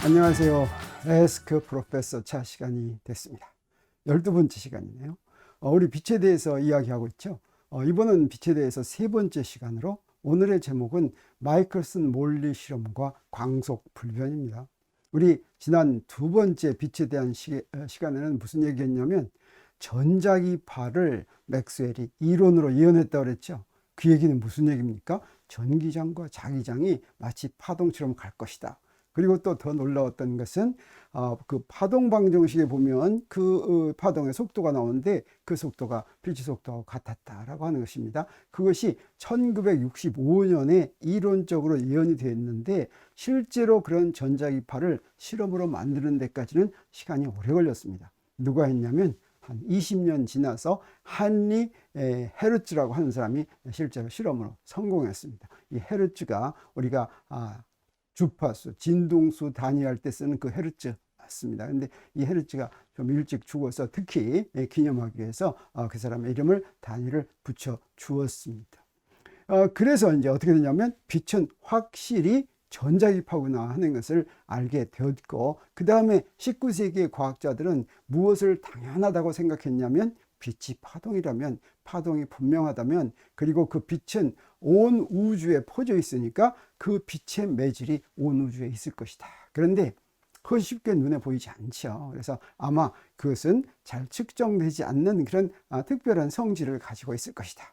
안녕하세요. 에스크 프로페서 차 시간이 됐습니다. 12번째 시간이네요. 우리 빛에 대해서 이야기하고 있죠. 이번은 빛에 대해서 세 번째 시간으로 오늘의 제목은 마이클슨 몰리 실험과 광속 불변입니다. 우리 지난 두 번째 빛에 대한 시간에는 무슨 얘기했냐면 전자기파를 맥스웰이 이론으로 예언했다고 그랬죠. 그 얘기는 무슨 얘기입니까? 전기장과 자기장이 마치 파동처럼 갈 것이다. 그리고 또 더 놀라웠던 것은 그 파동 방정식에 보면 그 파동의 속도가 나오는데 그 속도가 빛의 속도와 같았다라고 하는 것입니다. 그것이 1965년에 이론적으로 예언이 되었는데 실제로 그런 전자기파를 실험으로 만드는 데까지는 시간이 오래 걸렸습니다. 누가 했냐면 한 20년 지나서 한리 헤르츠라고 하는 사람이 실제로 실험으로 성공했습니다. 이 헤르츠가 우리가 주파수, 진동수 단위할 때 쓰는 그 헤르츠 맞습니다. 근데 이 헤르츠가 좀 일찍 죽어서 특히 기념하기 위해서 그 사람의 이름을 단위를 붙여 주었습니다. 그래서 이제 어떻게 되냐면 빛은 확실히 전자기파구나 하는 것을 알게 되었고, 그 다음에 19세기의 과학자들은 무엇을 당연하다고 생각했냐면 빛이 파동이라면, 파동이 분명하다면, 그리고 그 빛은 온 우주에 퍼져 있으니까 그 빛의 매질이 온 우주에 있을 것이다. 그런데 그건 쉽게 눈에 보이지 않죠. 그래서 아마 그것은 잘 측정되지 않는 그런 특별한 성질을 가지고 있을 것이다.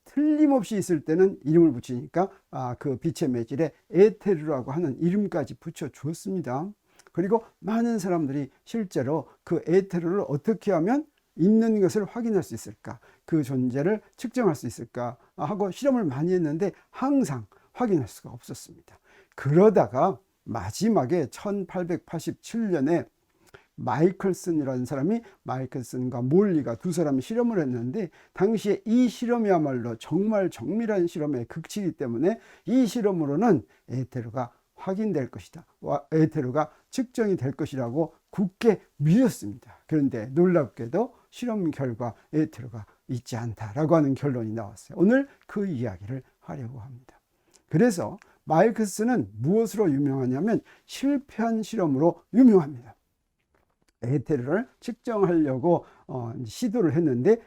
틀림없이 있을 때는 이름을 붙이니까 그 빛의 매질에 에테르라고 하는 이름까지 붙여 주었습니다. 그리고 많은 사람들이 실제로 그 에테르를 어떻게 하면 있는 것을 확인할 수 있을까, 그 존재를 측정할 수 있을까 하고 실험을 많이 했는데 항상 확인할 수가 없었습니다. 그러다가 마지막에 1887년에 마이클슨이라는 사람이, 마이클슨과 몰리가 두 사람이 실험을 했는데, 당시에 이 실험이야말로 정말 정밀한 실험의 극치이기 때문에 이 실험으로는 에테르가 확인될 것이다, 에테르가 측정이 될 것이라고 굳게 믿었습니다. 그런데 놀랍게도 실험 결과 에테르가 있지 않다라고 하는 결론이 나왔어요. 오늘 그 이야기를 하려고 합니다. 그래서 마이클슨은 무엇으로 유명하냐면 실패한 실험으로 유명합니다. 에테르를 측정하려고 시도를 했는데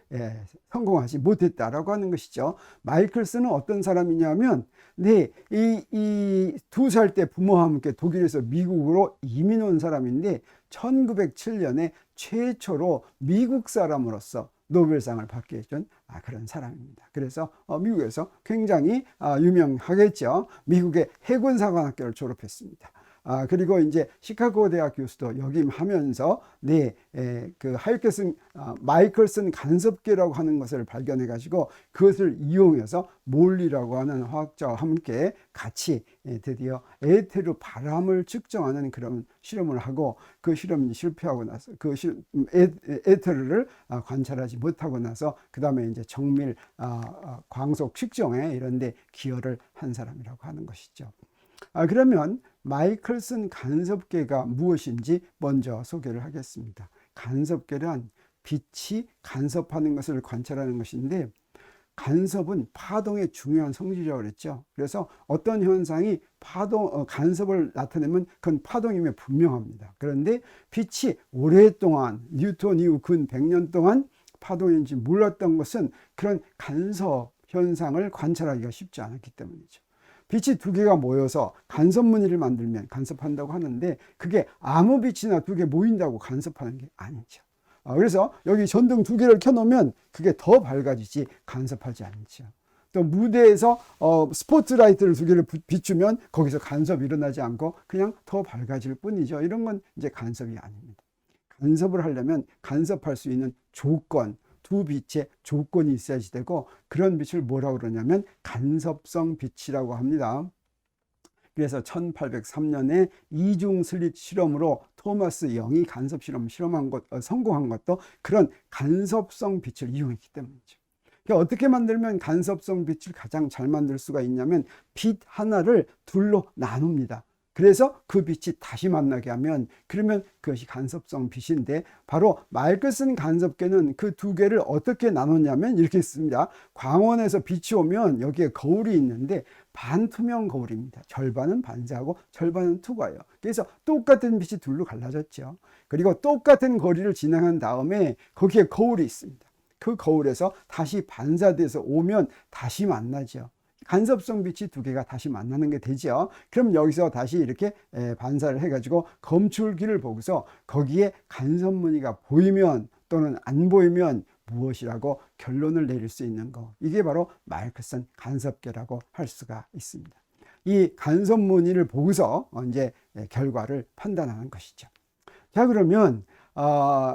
성공하지 못했다라고 하는 것이죠. 마이클슨은 어떤 사람이냐면 이 2살 때 부모와 함께 독일에서 미국으로 이민 온 사람인데 1907년에 최초로 미국 사람으로서 노벨상을 받게 해준 그런 사람입니다. 그래서 미국에서 굉장히 유명하겠죠. 미국의 해군사관학교를 졸업했습니다. 그리고 이제 시카고 대학 교수도 역임하면서 그 마이클슨 간섭계라고 하는 것을 발견해 가지고 그것을 이용해서 몰리라고 하는 화학자와 함께 같이 드디어 에테르 바람을 측정하는 그런 실험을 하고, 그 실험이 실패하고 나서 에테르를 관찰하지 못하고 나서 그 다음에 이제 정밀 광속 측정에 이런 데 기여를 한 사람이라고 하는 것이죠. 그러면 마이클슨 간섭계가 무엇인지 먼저 소개를 하겠습니다. 간섭계란 빛이 간섭하는 것을 관찰하는 것인데, 간섭은 파동의 중요한 성질이라고 그랬죠. 그래서 어떤 현상이 간섭을 나타내면 그건 파동임에 분명합니다. 그런데 빛이 오랫동안 뉴턴 이후 근 100년 동안 파동인지 몰랐던 것은 그런 간섭 현상을 관찰하기가 쉽지 않았기 때문이죠. 빛이 두 개가 모여서 간섭무늬를 만들면 간섭한다고 하는데, 그게 아무 빛이나 두 개 모인다고 간섭하는 게 아니죠. 그래서 여기 전등 두 개를 켜놓으면 그게 더 밝아지지 간섭하지 않죠. 또 무대에서 스포트라이트를 두 개를 비추면 거기서 간섭이 일어나지 않고 그냥 더 밝아질 뿐이죠. 이런 건 이제 간섭이 아닙니다. 간섭을 하려면 간섭할 수 있는 조건, 두 빛의 조건이 있어야지 되고, 그런 빛을 뭐라고 그러냐면 간섭성 빛이라고 합니다. 그래서 1803년에 이중 슬릿 실험으로 토마스 영이 간섭 실험 성공한 것도 그런 간섭성 빛을 이용했기 때문이죠. 그러니까 어떻게 만들면 간섭성 빛을 가장 잘 만들 수가 있냐면 빛 하나를 둘로 나눕니다. 그래서 그 빛이 다시 만나게 하면, 그러면 그것이 간섭성 빛인데, 바로 마이클슨 간섭계는 그 두 개를 어떻게 나눴냐면 이렇게 씁니다. 광원에서 빛이 오면 여기에 거울이 있는데 반투명 거울입니다. 절반은 반사하고 절반은 투과예요. 그래서 똑같은 빛이 둘로 갈라졌죠. 그리고 똑같은 거리를 지나간 다음에 거기에 거울이 있습니다. 그 거울에서 다시 반사돼서 오면 다시 만나죠. 간섭성 빛이 두 개가 다시 만나는 게 되죠. 그럼 여기서 다시 이렇게 반사를 해가지고 검출기를 보고서 거기에 간섭무늬가 보이면 또는 안 보이면 무엇이라고 결론을 내릴 수 있는 거, 이게 바로 마이클슨 간섭계라고 할 수가 있습니다. 이 간섭무늬를 보고서 이제 결과를 판단하는 것이죠. 자, 그러면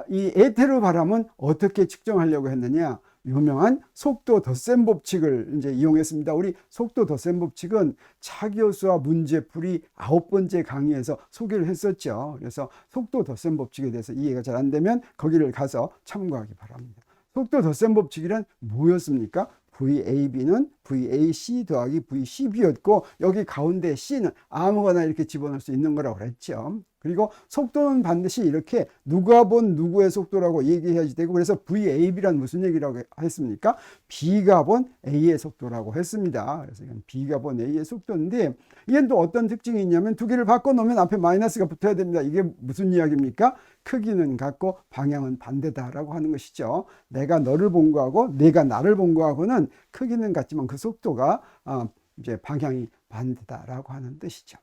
이 에테르 바람은 어떻게 측정하려고 했느냐? 유명한 속도 덧셈 법칙을 이제 이용했습니다. 우리 속도 덧셈 법칙은 차 교수와 문제풀이 9번째 강의에서 소개를 했었죠. 그래서 속도 덧셈 법칙에 대해서 이해가 잘 안 되면 거기를 가서 참고하기 바랍니다. 속도 덧셈 법칙이란 뭐였습니까? VAB는 VAC 더하기 VCB였고 여기 가운데 C는 아무거나 이렇게 집어넣을 수 있는 거라고 그랬죠. 그리고 속도는 반드시 이렇게 누가 본 누구의 속도라고 얘기해야지 되고, 그래서 VAB란 무슨 얘기라고 했습니까? B가 본 A의 속도라고 했습니다. 그래서 이건 B가 본 A의 속도인데, 이게 또 어떤 특징이 있냐면 두 개를 바꿔놓으면 앞에 마이너스가 붙어야 됩니다. 이게 무슨 이야기입니까? 크기는 같고 방향은 반대다라고 하는 것이죠. 내가 너를 본 거하고 내가 나를 본 거하고는 크기는 같지만 그 속도가 이제 방향이 반대다라고 하는 뜻이죠.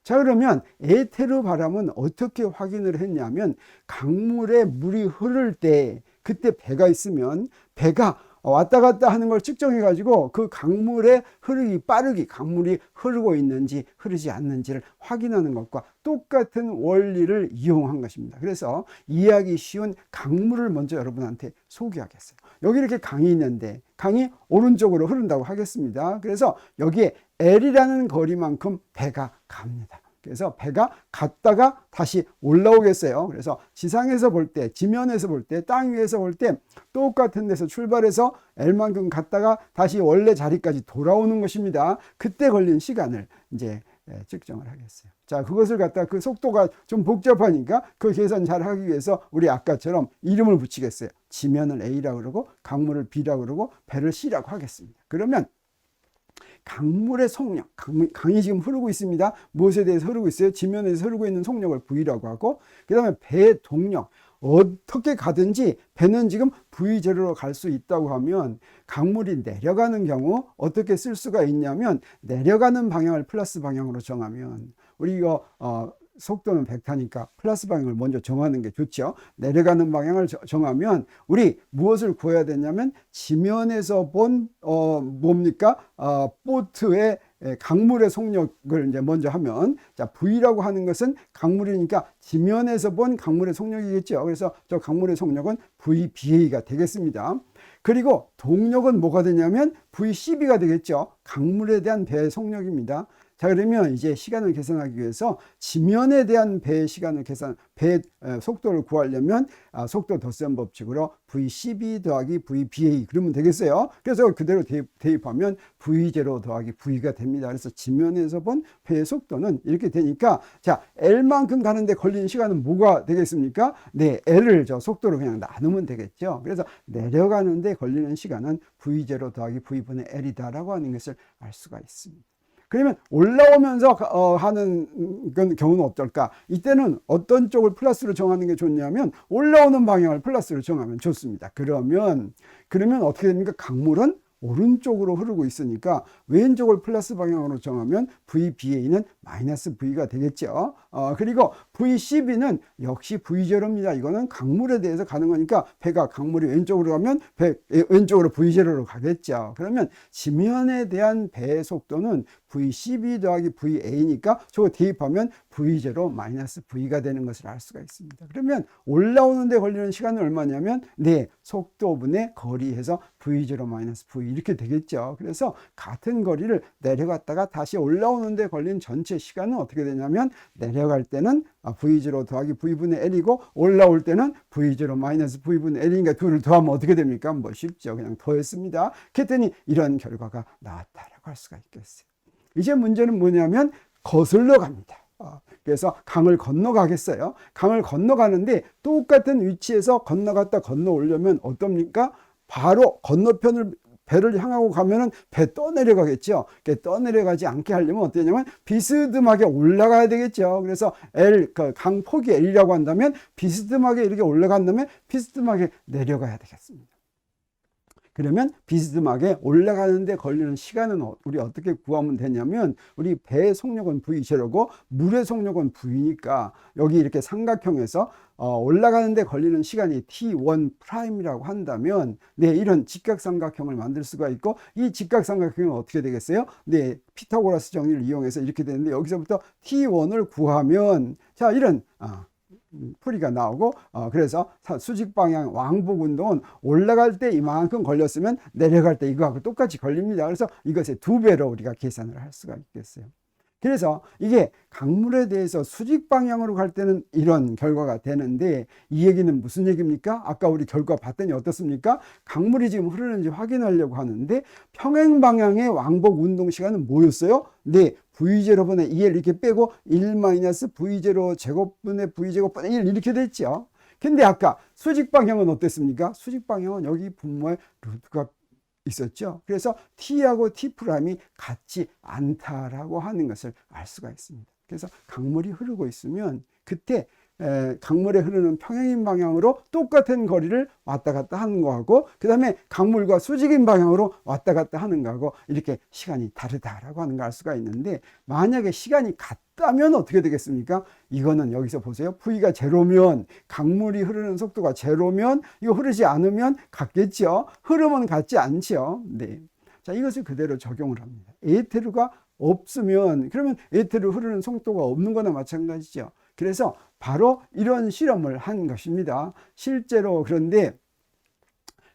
자, 그러면 에테르 바람은 어떻게 확인을 했냐면, 강물에 물이 흐를 때 그때 배가 있으면 배가 왔다 갔다 하는 걸 측정해 가지고 그 강물의 흐르기 빠르기, 강물이 흐르고 있는지 흐르지 않는지를 확인하는 것과 똑같은 원리를 이용한 것입니다. 그래서 이해하기 쉬운 강물을 먼저 여러분한테 소개하겠어요. 여기 이렇게 강이 있는데 강이 오른쪽으로 흐른다고 하겠습니다. 그래서 여기에 L이라는 거리만큼 배가 갑니다. 그래서 배가 갔다가 다시 올라오겠어요. 그래서 지상에서 볼 때, 지면에서 볼 때, 땅 위에서 볼 때 똑같은 데서 출발해서 L만큼 갔다가 다시 원래 자리까지 돌아오는 것입니다. 그때 걸린 시간을 이제 측정을 하겠어요. 자, 그것을 갖다 그 속도가 좀 복잡하니까 그 계산 잘 하기 위해서 우리 아까처럼 이름을 붙이겠어요. 지면을 A라고 그러고 강물을 B라고 그러고 배를 C라고 하겠습니다. 그러면 강물의 속력, 강이 지금 흐르고 있습니다. 무엇에 대해서 흐르고 있어요? 지면에서 흐르고 있는 속력을 V라고 하고, 그 다음에 배의 동력, 어떻게 가든지 배는 지금 V0로 갈 수 있다고 하면 강물이 내려가는 경우 어떻게 쓸 수가 있냐면, 내려가는 방향을 플러스 방향으로 정하면, 우리 이거 속도는 벡터니까 플러스 방향을 먼저 정하는 게 좋죠. 내려가는 방향을 정하면 우리 무엇을 구해야 되냐면, 지면에서 본 뭡니까? 보트의 강물의 속력을 이제 먼저 하면, 자, V라고 하는 것은 강물이니까 지면에서 본 강물의 속력이겠죠. 그래서 저 강물의 속력은 VBA가 되겠습니다. 그리고 동력은 뭐가 되냐면 VCB가 되겠죠. 강물에 대한 배의 속력입니다. 자, 그러면 이제 시간을 계산하기 위해서 지면에 대한 배의 시간을 배의 속도를 구하려면 속도 덧셈 법칙으로 VCB 더하기 VBA 그러면 되겠어요. 그래서 그대로 대입하면 V0 더하기 V가 됩니다. 그래서 지면에서 본 배의 속도는 이렇게 되니까, 자, L만큼 가는데 걸리는 시간은 뭐가 되겠습니까? 네, L을 저 속도로 그냥 나누면 되겠죠. 그래서 내려가는데 걸리는 시간은 V0 더하기 V분의 L이다라고 하는 것을 알 수가 있습니다. 그러면 올라오면서 하는 경우는 어떨까? 이때는 어떤 쪽을 플러스로 정하는 게 좋냐면, 올라오는 방향을 플러스로 정하면 좋습니다. 그러면 어떻게 됩니까? 강물은 오른쪽으로 흐르고 있으니까 왼쪽을 플러스 방향으로 정하면 VBA는 마이너스 V가 되겠죠. 그리고 VCB는 역시 V0입니다. 이거는 강물에 대해서 가는 거니까 배가 강물이 왼쪽으로 가면 왼쪽으로 V0로 가겠죠. 그러면 지면에 대한 배의 속도는 VCB 더하기 VA니까 저거 대입하면 V0 마이너스 V가 되는 것을 알 수가 있습니다. 그러면 올라오는 데 걸리는 시간은 얼마냐면, 네, 속도분의 거리해서 V0 마이너스 V 이렇게 되겠죠. 그래서 같은 거리를 내려갔다가 다시 올라오는 데 걸린 전체 시간은 어떻게 되냐면, 내려갈 때는 V0 더하기 V분의 L이고 올라올 때는 V0 마이너스 V분의 L이니까 둘을 더하면 어떻게 됩니까? 뭐 쉽죠. 그냥 더했습니다. 그랬더니 이런 결과가 나왔다라고 할 수가 있겠어요. 이제 문제는 뭐냐면 거슬러 갑니다. 그래서 강을 건너가겠어요. 강을 건너가는데 똑같은 위치에서 건너갔다 건너오려면 어떻습니까? 바로 건너편을 배를 향하고 가면은 배 떠내려가겠죠. 떠내려가지 않게 하려면 어떻게 하냐면 비스듬하게 올라가야 되겠죠. 그래서 강 폭이 L이라고 한다면 비스듬하게 이렇게 올라간 다음에 비스듬하게 내려가야 되겠습니다. 그러면 비스듬하게 올라가는데 걸리는 시간은 우리 어떻게 구하면 되냐면, 우리 배의 속력은 V0고 물의 속력은 V니까 여기 이렇게 삼각형에서 올라가는데 걸리는 시간이 T1'이라고 한다면, 네, 이런 직각삼각형을 만들 수가 있고, 이 직각삼각형은 어떻게 되겠어요? 네, 피타고라스 정리를 이용해서 이렇게 되는데, 여기서부터 T1을 구하면 자, 이런 풀이가 나오고, 그래서 수직 방향 왕복 운동은 올라갈 때 이만큼 걸렸으면 내려갈 때 이거하고 똑같이 걸립니다. 그래서 이것의 2배로 우리가 계산을 할 수가 있겠어요. 그래서 이게 강물에 대해서 수직 방향으로 갈 때는 이런 결과가 되는데, 이 얘기는 무슨 얘기입니까? 아까 우리 결과 봤더니 어떻습니까? 강물이 지금 흐르는지 확인하려고 하는데 평행 방향의 왕복 운동 시간은 뭐였어요? 네, V0분의 2L 이렇게 빼고 1-V0 제곱분의 V 제곱분의 1 이렇게 됐죠. 근데 아까 수직 방향은 어땠습니까? 수직 방향은 여기 분모의 루트가 있었죠. 그래서 T하고 T' 같지 않다라고 하는 것을 알 수가 있습니다. 그래서 강물이 흐르고 있으면 그때 강물에 흐르는 평행인 방향으로 똑같은 거리를 왔다 갔다 하는 거하고, 그 다음에 강물과 수직인 방향으로 왔다 갔다 하는 거하고 이렇게 시간이 다르다라고 하는 걸 알 수가 있는데, 만약에 시간이 같다면 어떻게 되겠습니까? 이거는 여기서 보세요. V가 제로면, 강물이 흐르는 속도가 제로면 이거 흐르지 않으면 같겠죠. 흐르면 같지 않죠. 네. 자, 이것을 그대로 적용을 합니다. 에테르가 없으면, 그러면 에테르 흐르는 속도가 없는 거나 마찬가지죠. 그래서 바로 이런 실험을 한 것입니다. 실제로. 그런데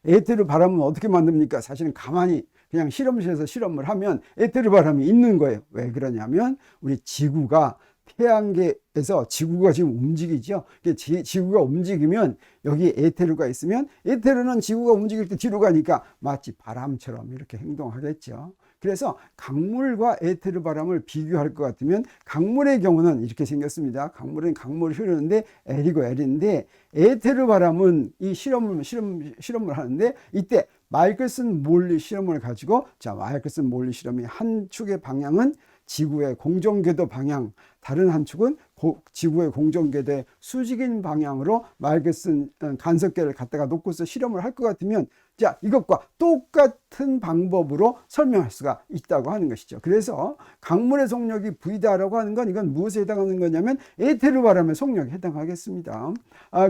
에테르 바람은 어떻게 만듭니까? 사실은 가만히 그냥 실험실에서 실험을 하면 에테르 바람이 있는 거예요. 왜 그러냐면 우리 지구가 태양계에서 지구가 지금 움직이죠. 지구가 움직이면 여기 에테르가 있으면 에테르는 지구가 움직일 때 뒤로 가니까 마치 바람처럼 이렇게 행동하겠죠. 그래서 강물과 에테르 바람을 비교할 것 같으면, 강물의 경우는 이렇게 생겼습니다. 강물은 강물이 흐르는데 L이고 L인데, 에테르 바람은 이 실험을 하는데, 이때 마이클슨 몰리 실험을 가지고, 자, 마이클슨 몰리 실험이 한 축의 방향은 지구의 공전궤도 방향, 다른 한 축은 지구의 공전궤도의 수직인 방향으로 마이클슨 간섭계를 갖다가 놓고서 실험을 할 것 같으면, 자, 이것과 똑같은 방법으로 설명할 수가 있다고 하는 것이죠. 그래서 강물의 속력이 V다라고 하는 건, 이건 무엇에 해당하는 거냐면 에테르 바람의 속력에 해당하겠습니다.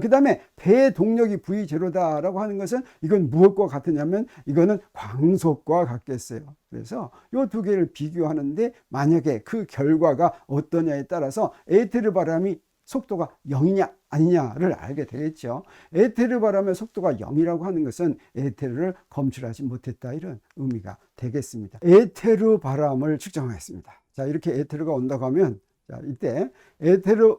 그 다음에 배의 동력이 V0다라고 하는 것은 이건 무엇과 같으냐면 이거는 광속과 같겠어요. 그래서 이 두 개를 비교하는데, 만약에 그 결과가 어떠냐에 따라서 에테르 바람이 속도가 0이냐 아니냐를 알게 되겠죠. 에테르 바람의 속도가 0이라고 하는 것은 에테르를 검출하지 못했다, 이런 의미가 되겠습니다. 에테르 바람을 측정하겠습니다. 자, 이렇게 에테르가 온다고 하면, 자, 이때 에테르의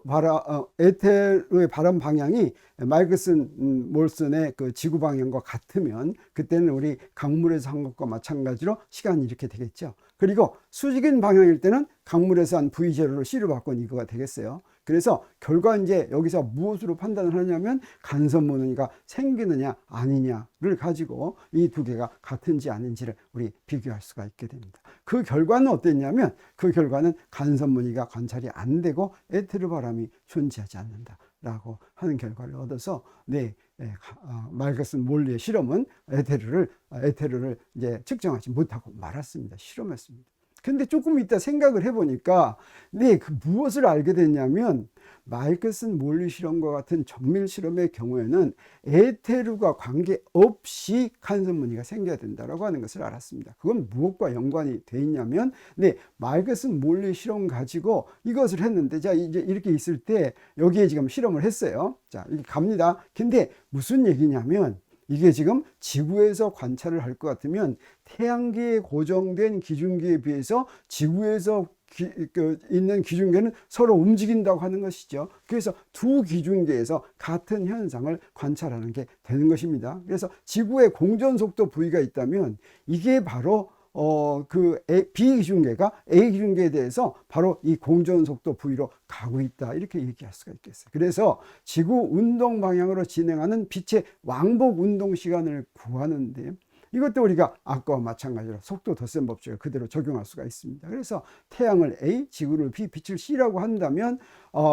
바람 방향이 마이클슨 몰슨의 그 지구 방향과 같으면, 그때는 우리 강물에서 한 것과 마찬가지로 시간이 이렇게 되겠죠. 그리고 수직인 방향일 때는 강물에서 한 V0로 C로 바꾼 이거가 되겠어요. 그래서 결과 이제 여기서 무엇으로 판단을 하냐면 간섭무늬가 생기느냐 아니냐를 가지고 이 두 개가 같은지 아닌지를 우리 비교할 수가 있게 됩니다. 그 결과는 어땠냐면, 그 결과는 간섭무늬가 관찰이 안 되고 에테르 바람이 존재하지 않는다라고 하는 결과를 얻어서, 네, 마이클슨 몰리의 실험은 에테르를 이제 측정하지 못하고 말았습니다. 실험했습니다. 근데 조금 이따 생각을 해보니까, 네, 그 무엇을 알게 됐냐면, 마이클슨 몰리 실험과 같은 정밀 실험의 경우에는 에테르가 관계없이 간섭무늬가 생겨야 된다라고 하는 것을 알았습니다. 그건 무엇과 연관이 돼 있냐면, 네, 마이클슨 몰리 실험 가지고 이것을 했는데, 자, 이제 이렇게 있을 때 여기에 지금 실험을 했어요. 자, 이렇게 갑니다. 근데 무슨 얘기냐면, 이게 지금 지구에서 관찰을 할 것 같으면 태양계에 고정된 기준계에 비해서 지구에서 있는 기준계는 서로 움직인다고 하는 것이죠. 그래서 두 기준계에서 같은 현상을 관찰하는 게 되는 것입니다. 그래서 지구의 공전속도 V가 있다면 이게 바로 B 기준계가 A 기준계에 대해서 바로 이 공전속도 V로 가고 있다, 이렇게 얘기할 수가 있겠어요. 그래서 지구 운동 방향으로 진행하는 빛의 왕복 운동 시간을 구하는데, 이것도 우리가 아까와 마찬가지로 속도 덧셈 법칙을 그대로 적용할 수가 있습니다. 그래서 태양을 A, 지구를 B, 빛을 C라고 한다면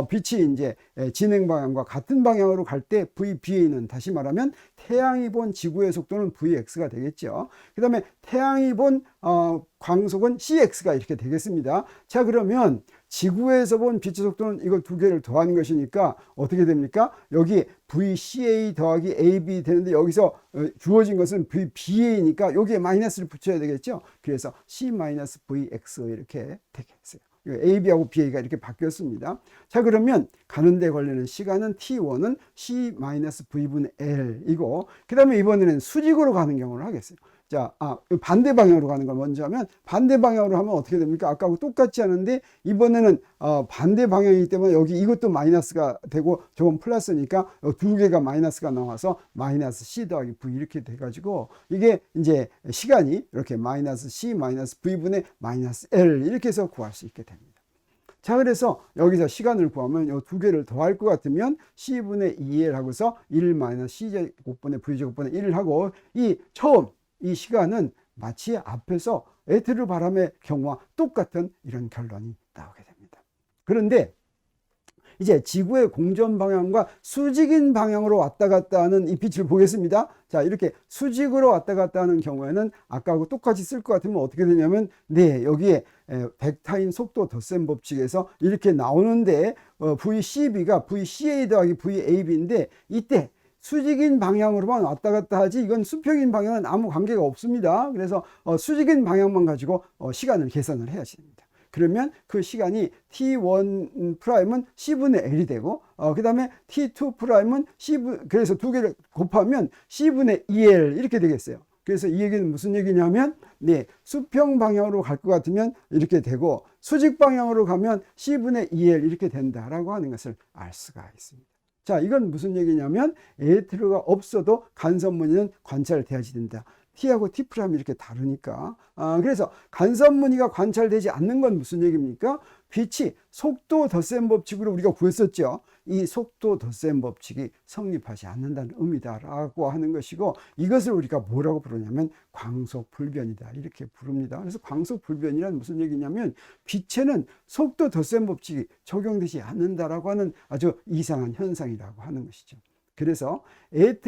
빛이 이제 진행 방향과 같은 방향으로 갈 때 VBA는 다시 말하면 태양이 본 지구의 속도는 VX가 되겠죠. 그 다음에 태양이 본 광속은 CX가 이렇게 되겠습니다. 자, 그러면 지구에서 본 빛의 속도는 이거 두 개를 더한 것이니까 어떻게 됩니까? 여기 VCA 더하기 AB 되는데 여기서 주어진 것은 VBA니까 여기에 마이너스를 붙여야 되겠죠. 그래서 C-VX 이렇게 되겠어요. AB하고 BA가 이렇게 바뀌었습니다. 자, 그러면 가는데 걸리는 시간은 T1은 C-V분의 L이고, 그 다음에 이번에는 수직으로 가는 경우를 하겠어요. 자, 반대 방향으로 가는 걸 먼저 하면, 반대 방향으로 하면 어떻게 됩니까? 아까하고 똑같지 않은데, 이번에는 반대 방향이기 때문에 여기 이것도 마이너스가 되고, 저건 플러스니까 두 개가 마이너스가 나와서 마이너스 C 더하기 V 이렇게 돼가지고, 이게 이제 시간이 이렇게 마이너스 C 마이너스 V분의 마이너스 L 이렇게 해서 구할 수 있게 됩니다. 자, 그래서 여기서 시간을 구하면 이 두 개를 더할 것 같으면 C분의 2L 하고서 1 마이너스 C제곱분의 V제곱분의 1을 하고, 이 시간은 마치 앞에서 에테르 바람의 경우와 똑같은 이런 결론이 나오게 됩니다. 그런데 이제 지구의 공전 방향과 수직인 방향으로 왔다 갔다 하는 이 빛을 보겠습니다. 자, 이렇게 수직으로 왔다 갔다 하는 경우에는 아까하고 똑같이 쓸 것 같으면 어떻게 되냐면, 네, 여기에 벡터인 속도 덧셈 법칙에서 이렇게 나오는데 VCB가 VCA 더하기 VAB인데, 이때 수직인 방향으로만 왔다 갔다 하지 이건 수평인 방향은 아무 관계가 없습니다. 그래서 수직인 방향만 가지고 시간을 계산을 해야 됩니다. 그러면 그 시간이 T1 프라임은 C분의 L이 되고, 그 다음에 T2 프라임은 그래서 두 개를 곱하면 C분의 2L 이렇게 되겠어요. 그래서 이 얘기는 무슨 얘기냐면, 네, 수평 방향으로 갈 것 같으면 이렇게 되고, 수직 방향으로 가면 C분의 2L 이렇게 된다라고 하는 것을 알 수가 있습니다. 자, 이건 무슨 얘기냐면, 에테르가 없어도 간섭무늬는 관찰돼야지 된다. T하고 T 프라임이 이렇게 다르니까. 그래서 간섭무늬가 관찰되지 않는 건 무슨 얘기입니까? 빛이 속도 덧셈 법칙으로 우리가 구했었죠. 이 속도 덧셈 법칙이 성립하지 않는다는 의미다라고 하는 것이고, 이것을 우리가 뭐라고 부르냐면 광속불변이다 이렇게 부릅니다. 그래서 광속불변이란 무슨 얘기냐면, 빛에는 속도 덧셈 법칙이 적용되지 않는다라고 하는 아주 이상한 현상이라고 하는 것이죠. 그래서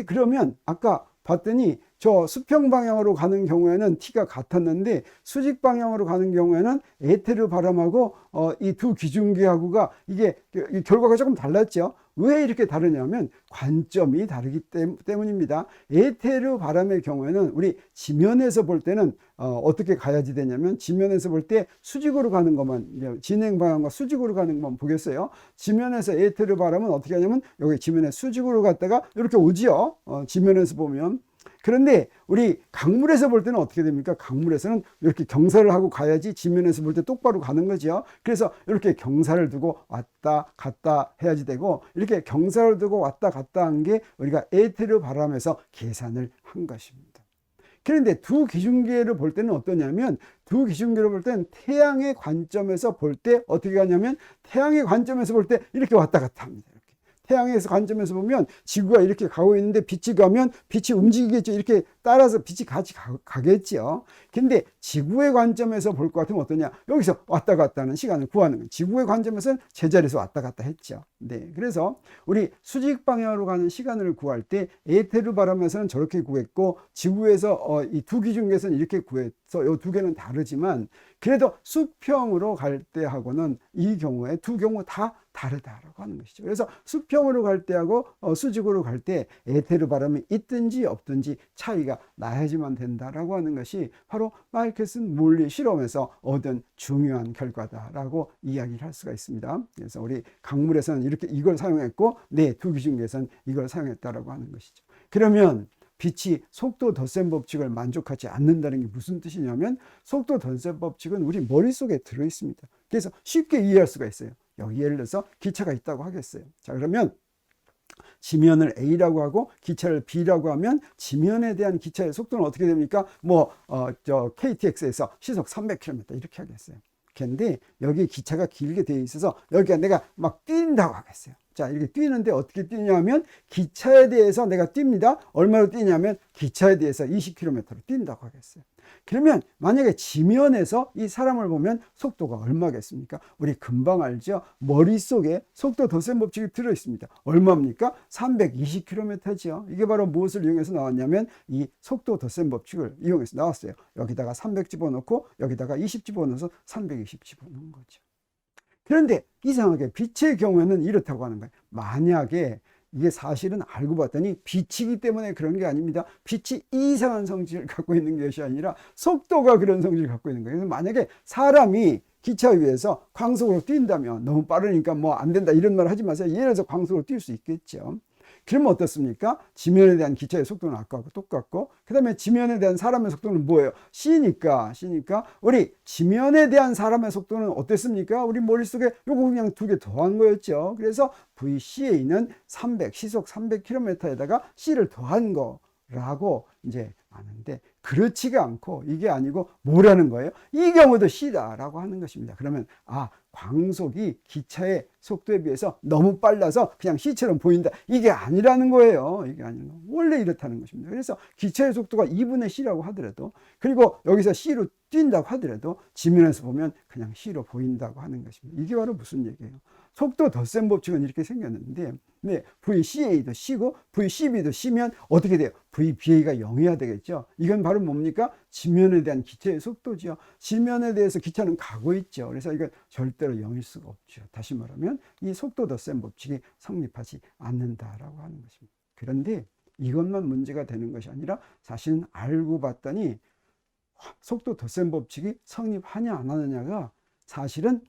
그러면 아까 봤더니 저 수평 방향으로 가는 경우에는 T가 같았는데, 수직 방향으로 가는 경우에는 에테르 바람하고 이 두 기준기하고가 이게 결과가 조금 달랐죠. 왜 이렇게 다르냐면 관점이 다르기 때문입니다. 에테르 바람의 경우에는 우리 지면에서 볼 때는 어떻게 가야지 되냐면, 지면에서 볼 때 수직으로 가는 것만, 진행 방향과 수직으로 가는 것만 보겠어요. 지면에서 에테르 바람은 어떻게 하냐면 여기 지면에 수직으로 갔다가 이렇게 오지요. 지면에서 보면. 그런데 우리 강물에서 볼 때는 어떻게 됩니까? 강물에서는 이렇게 경사를 하고 가야지 지면에서 볼 때 똑바로 가는 거죠. 그래서 이렇게 경사를 두고 왔다 갔다 해야지 되고, 이렇게 경사를 두고 왔다 갔다 한 게 우리가 에테르 바람에서 계산을 한 것입니다. 그런데 두 기준계를 볼 때는 어떠냐면, 두 기준계를 볼 때는 태양의 관점에서 볼 때 어떻게 가냐면, 태양의 관점에서 볼 때 이렇게 왔다 갔다 합니다. 태양에서 관점에서 보면 지구가 이렇게 가고 있는데, 빛이 가면 빛이 움직이겠죠. 이렇게 따라서 빛이 같이 가겠죠. 근데 지구의 관점에서 볼 것 같으면 어떠냐? 여기서 왔다 갔다 하는 시간을 구하는 거예요. 지구의 관점에서는 제자리에서 왔다 갔다 했죠. 네, 그래서 우리 수직 방향으로 가는 시간을 구할 때 에테르 바람에서는 저렇게 구했고, 지구에서 이 두 기준계에서는 이렇게 구해서 이 두 개는 다르지만, 그래도 수평으로 갈 때하고는 이 경우에 두 경우 다 다르다라고 하는 것이죠. 그래서 수평으로 갈 때하고 수직으로 갈 때 에테르 바람이 있든지 없든지 차이가 나야지만 된다라고 하는 것이 바로 마이켈슨 물리 실험에서 얻은 중요한 결과다라고 이야기를 할 수가 있습니다. 그래서 우리 강물에서는 이렇게 이걸 사용했고, 네, 두 기준계에서는 이걸 사용했다라고 하는 것이죠. 그러면 빛이 속도 덧셈 법칙을 만족하지 않는다는 게 무슨 뜻이냐면, 속도 덧셈 법칙은 우리 머릿속에 들어 있습니다. 그래서 쉽게 이해할 수가 있어요. 여기 예를 들어서 기차가 있다고 하겠어요. 자, 그러면 지면을 A라고 하고 기차를 B라고 하면 지면에 대한 기차의 속도는 어떻게 됩니까? KTX에서 시속 300km 이렇게 하겠어요. 근데 여기 기차가 길게 되어 있어서 여기가 내가 막 뛴다고 하겠어요. 자, 이렇게 뛰는데 어떻게 뛰냐면 기차에 대해서 내가 뜁니다. 얼마로 뛰냐면 기차에 대해서 20km로 뛴다고 하겠어요. 그러면 만약에 지면에서 이 사람을 보면 속도가 얼마겠습니까? 우리 금방 알죠? 머릿속에 속도 덧셈 법칙이 들어있습니다. 얼마입니까? 320km죠. 이게 바로 무엇을 이용해서 나왔냐면 이 속도 덧셈 법칙을 이용해서 나왔어요. 여기다가 300 집어넣고 여기다가 20 집어넣어서 320 집어넣은 거죠. 그런데 이상하게 빛의 경우에는 이렇다고 하는 거예요. 만약에 이게 사실은 알고 봤더니 빛이기 때문에 그런 게 아닙니다. 빛이 이상한 성질을 갖고 있는 것이 아니라 속도가 그런 성질을 갖고 있는 거예요. 그래서 만약에 사람이 기차 위에서 광속으로 뛴다면 너무 빠르니까 뭐 안 된다 이런 말 하지 마세요. 예를 들어서 광속으로 뛸 수 있겠죠. 그러면 어떻습니까? 지면에 대한 기차의 속도는 아까하고 똑같고, 그 다음에 지면에 대한 사람의 속도는 뭐예요? C니까 우리 지면에 대한 사람의 속도는 어땠습니까? 우리 머릿속에 요거 그냥 두 개 더한 거였죠. 그래서 VCA는 300, 시속 300km에다가 C를 더한 거라고 이제 아는데, 그렇지가 않고 이게 아니고 뭐라는 거예요? 이 경우도 C다라고 하는 것입니다. 그러면 광속이 기차의 속도에 비해서 너무 빨라서 그냥 C처럼 보인다. 이게 아니라는 거예요. 이게 아니라 원래 이렇다는 것입니다. 그래서 기차의 속도가 2분의 C라고 하더라도, 그리고 여기서 C로 뛴다고 하더라도 지면에서 보면 그냥 C로 보인다고 하는 것입니다. 이게 바로 무슨 얘기예요? 속도 덧셈 법칙은 이렇게 생겼는데, 네, VCA도 C고 VCB도 C면 어떻게 돼요? VBA가 0이어야 되겠죠. 이건 바로 뭡니까? 지면에 대한 기차의 속도죠. 지면에 대해서 기차는 가고 있죠. 그래서 이건 절대로 0일 수가 없죠. 다시 말하면 이 속도 덧셈 법칙이 성립하지 않는다라고 하는 것입니다. 그런데 이것만 문제가 되는 것이 아니라 사실은 알고 봤더니 속도 덧셈 법칙이 성립하냐 안 하느냐가 사실은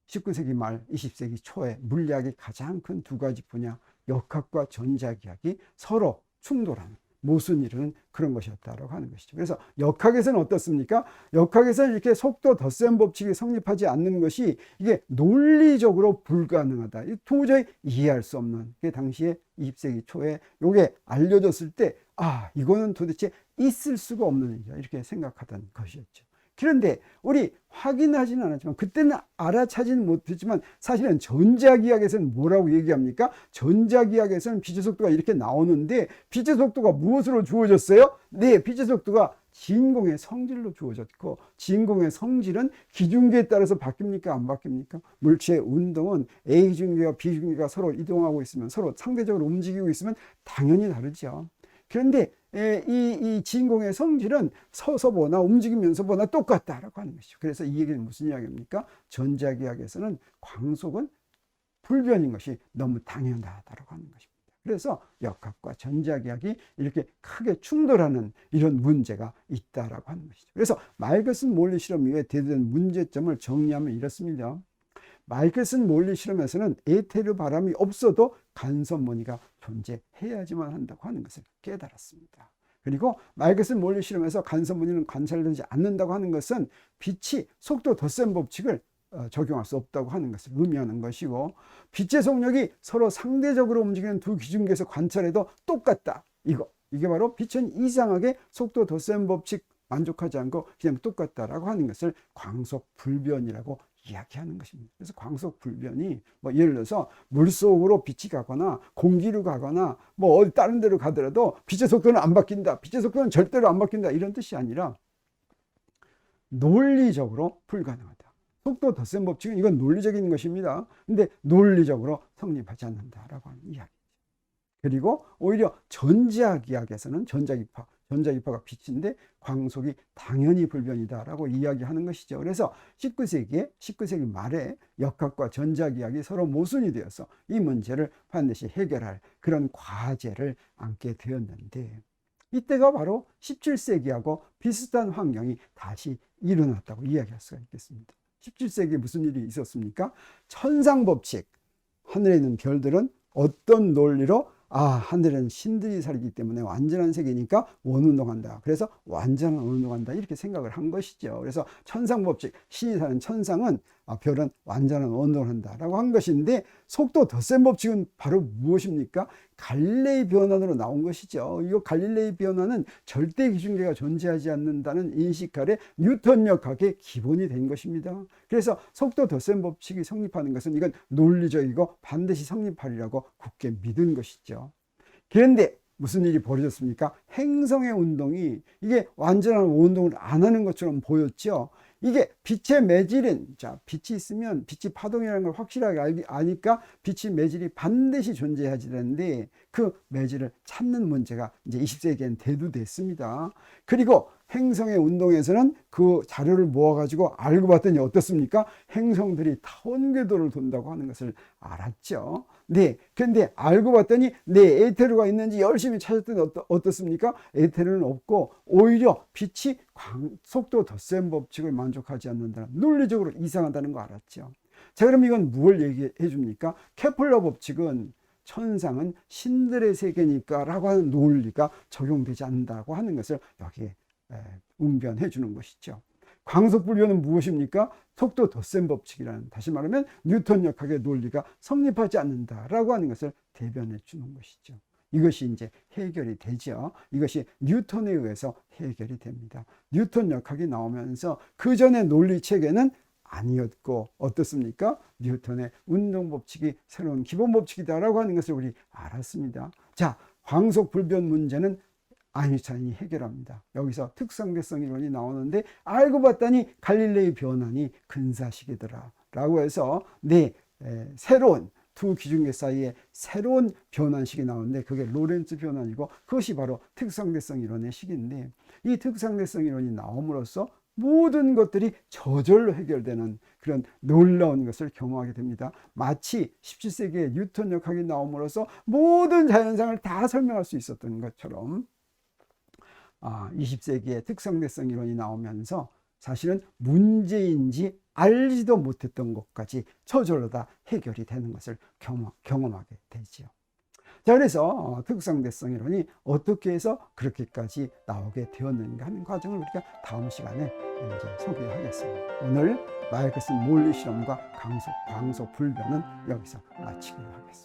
19세기 말 20세기 초에 물리학의 가장 큰 두 가지 분야, 역학과 전자기학이 서로 충돌하는 모순 이루는 그런 것이었다라고 하는 것이죠. 그래서 역학에서는 어떻습니까? 역학에서는 이렇게 속도 덧셈 법칙이 성립하지 않는 것이 이게 논리적으로 불가능하다. 도저히 이해할 수 없는, 그 당시에 20세기 초에 이게 알려졌을 때 이거는 도대체 있을 수가 없는 일이다 이렇게 생각하던 것이었죠. 그런데 우리 확인하지는 않았지만, 그때는 알아차지는 못했지만, 사실은 전자기학에서는 뭐라고 얘기합니까? 전자기학에서는 빛의 속도가 이렇게 나오는데, 빛의 속도가 무엇으로 주어졌어요? 네, 빛의 속도가 진공의 성질로 주어졌고, 진공의 성질은 기중계에 따라서 바뀝니까? 안 바뀝니까? 물체의 운동은 A중계와 B중계가 서로 이동하고 있으면, 서로 상대적으로 움직이고 있으면 당연히 다르죠. 그런데 이 진공의 성질은 서서 보나 움직이면서 보나 똑같다라고 하는 것이죠. 그래서 이 얘기는 무슨 이야기입니까? 전자기학에서는 광속은 불변인 것이 너무 당연하다라고 하는 것입니다. 그래서 역학과 전자기학이 이렇게 크게 충돌하는 이런 문제가 있다라고 하는 것이죠. 그래서 마이클슨 몰리 실험 이후에 대두된 문제점을 정리하면 이렇습니다. 마이클슨 몰리 실험에서는 에테르 바람이 없어도 간섭 무늬가 존재해야지만 한다고 하는 것을 깨달았습니다. 그리고 마이클슨 몰리 실험에서 간섭 무늬는 관찰되지 않는다고 하는 것은 빛이 속도 덧셈 법칙을 적용할 수 없다고 하는 것을 의미하는 것이고, 빛의 속력이 서로 상대적으로 움직이는 두 기준계에서 관찰해도 똑같다. 이게 바로 빛은 이상하게 속도 덧셈 법칙 만족하지 않고 그냥 똑같다라고 하는 것을 광속 불변이라고 이야기하는 것입니다. 그래서 광속 불변이 예를 들어서 물속으로 빛이 가거나 공기로 가거나 어디 다른 데로 가더라도 빛의 속도는 안 바뀐다, 빛의 속도는 절대로 안 바뀐다 이런 뜻이 아니라 논리적으로 불가능하다. 속도 덧셈 법칙은 이건 논리적인 것입니다. 근데 논리적으로 성립하지 않는다라고 하는 이야기죠. 그리고 오히려 전자기학에서는 전자기파가 빛인데 광속이 당연히 불변이다라고 이야기하는 것이죠. 그래서 19세기 말에 역학과 전자기학이 서로 모순이 되어서 이 문제를 반드시 해결할 그런 과제를 안게 되었는데, 이때가 바로 17세기하고 비슷한 환경이 다시 일어났다고 이야기할 수가 있겠습니다. 17세기에 무슨 일이 있었습니까? 천상법칙, 하늘에 있는 별들은 어떤 논리로 하늘은 신들이 살기 때문에 완전한 세계니까 원운동한다. 그래서 완전한 원운동한다. 이렇게 생각을 한 것이죠. 그래서 천상법칙, 신이 사는 천상은 별은 완전한 운동을 한다라고 한 것인데, 속도 덧셈 법칙은 바로 무엇입니까? 갈릴레이 변환으로 나온 것이죠. 이 갈릴레이 변환은 절대 기준계가 존재하지 않는다는 인식 아래 뉴턴 역학의 기본이 된 것입니다. 그래서 속도 덧셈 법칙이 성립하는 것은 이건 논리적이고 반드시 성립하리라고 굳게 믿은 것이죠. 그런데 무슨 일이 벌어졌습니까? 행성의 운동이 이게 완전한 운동을 안 하는 것처럼 보였죠. 이게 빛의 매질은, 자, 빛이 있으면 빛이 파동이라는 걸 확실하게 아니까 빛의 매질이 반드시 존재하지 되는데, 그 매질을 찾는 문제가 이제 20세기엔 대두됐습니다. 그리고 행성의 운동에서는 그 자료를 모아가지고 알고 봤더니 어떻습니까? 행성들이 타원 궤도를 돈다고 하는 것을 알았죠. 네. 근데 알고 봤더니 에테르가 있는지 열심히 찾았더니 어떻습니까? 에테르는 없고, 오히려 빛이 속도 덧셈 법칙을 만족하지 않는다. 논리적으로 이상하다는 거 알았죠. 자, 그럼 이건 뭘 얘기해 줍니까? 케플러 법칙은 천상은 신들의 세계니까 라고 하는 논리가 적용되지 않는다고 하는 것을 여기에 웅변해 주는 것이죠. 광속불변은 무엇입니까? 속도 덧셈 법칙이라는, 다시 말하면 뉴턴 역학의 논리가 성립하지 않는다라고 하는 것을 대변해 주는 것이죠. 이것이 이제 해결이 되죠. 이것이 뉴턴에 의해서 해결이 됩니다. 뉴턴 역학이 나오면서 그 전의 논리 체계는 아니었고, 어떻습니까? 뉴턴의 운동 법칙이 새로운 기본 법칙이다라고 하는 것을 우리 알았습니다. 자, 광속불변 문제는 아인슈타인이 해결합니다. 여기서 특상대성 이론이 나오는데, 알고 봤더니 갈릴레이 변환이 근사식이더라 라고 해서 새로운 두 기준계 사이에 새로운 변환식이 나오는데, 그게 로렌츠 변환이고, 그것이 바로 특상대성 이론의 식인데, 이 특상대성 이론이 나옴으로써 모든 것들이 저절로 해결되는 그런 놀라운 것을 경험하게 됩니다. 마치 17세기에 뉴턴 역학이 나옴으로써 모든 자연상을 다 설명할 수 있었던 것처럼, 20세기에 특상대성 이론이 나오면서 사실은 문제인지 알지도 못했던 것까지 저절로 다 해결이 되는 것을 경험하게 되지요. 자, 그래서 특상대성 이론이 어떻게 해서 그렇게까지 나오게 되었는가 하는 과정을 우리가 다음 시간에 이제 소개하겠습니다. 오늘 마이클슨 몰리 실험과 광속 불변은 여기서 마치기로 하겠습니다.